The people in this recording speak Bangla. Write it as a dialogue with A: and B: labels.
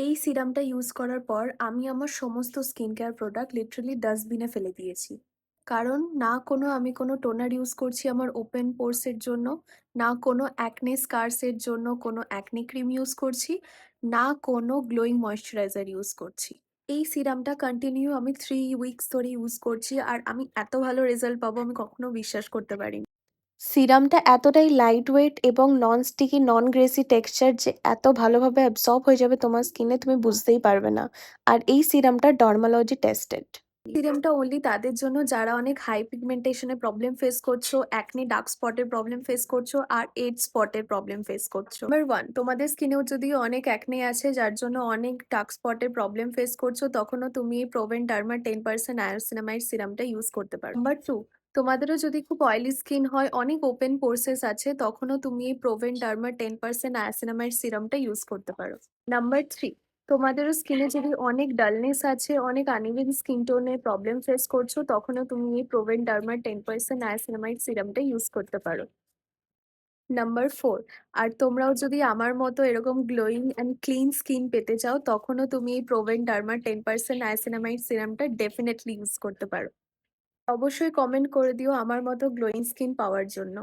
A: এই সিরামটা ইউজ করার পর আমি আমার সমস্ত স্কিন কেয়ার প্রোডাক্ট লিটারালি ডাস্টবিনে ফেলে দিয়েছি। কারণ না আমি কোনো টোনার ইউজ করছি আমার ওপেন পোরস এর জন্য, না কোনো অ্যাকনে স্কারস এর জন্য কোনো অ্যাকনে ক্রিম ইউজ করছি, না কোনো গ্লোয়িং ময়েশ্চারাইজার ইউজ করছি। এই সিরামটা কন্টিনিউ আমি 3 উইকস ধরে ইউজ করছি আর আমি এত ভালো রেজাল্ট পাবো আমি কখনো বিশ্বাস করতে পারিনি। সিরামটা এতটাই লাইট ওয়েট এবং নন স্টিকি, নন গ্রেসি টেক্সচার যে এত ভালোভাবে অ্যাবসর্ব হয়ে যাবে তোমার স্কিনে তুমি বুঝতেই পারবে না। আর এই সিরামটা ডার্মালজি টেস্টেড। সিরামটা অনলি তাদের জন্য যারা অনেক হাই পিগমেন্টেশন এর প্রবলেম ফেস করছো, অ্যাকনে ডার্ক স্পটের প্রবলেম ফেস করছো আর এজ স্পটের প্রবলেম ফেস করছো। নাম্বার 1, তোমাদের স্কিনেও যদি অনেক অ্যাকনে আছে যার জন্য অনেক ডার্ক স্পটের প্রবলেম ফেস করছো তখনও তুমি এই প্রোভেন ডার্মা 10% নায়াসিনামাইড সিরামটা ইউজ করতে পারো। নাম্বার 2, তোমাদেরও যদি খুব অয়েলি স্কিন হয়, অনেক ওপেন পোরসেস আছে, তখনও তুমি এই প্রোভেন ডার্মা 10% নায়াসিনামাইড সিরামটা ইউজ করতে পারো। নাম্বার 3, তোমাদেরও স্কিনে যদি অনেক ডালনেস আছে, অনেক আনইভেন স্কিন টোনে প্রবলেম ফেস করছো, তখনও তুমি এই প্রোভেন ডার্মার 10% নায়াসিনামাইড সিরামটা ইউজ করতে পারো। নাম্বার 4, আর তোমরাও যদি আমার মতো এরকম গ্লোয়িং অ্যান্ড ক্লিন স্কিন পেতে চাও, তখনও তুমি এই প্রোভেন ডার্মার 10% নায়াসিনামাইড সিরামটা ডেফিনেটলি ইউজ করতে পারো। অবশ্যই কমেন্ট করে দিও আমার মতো গ্লোয়িং স্কিন পাওয়ার জন্য।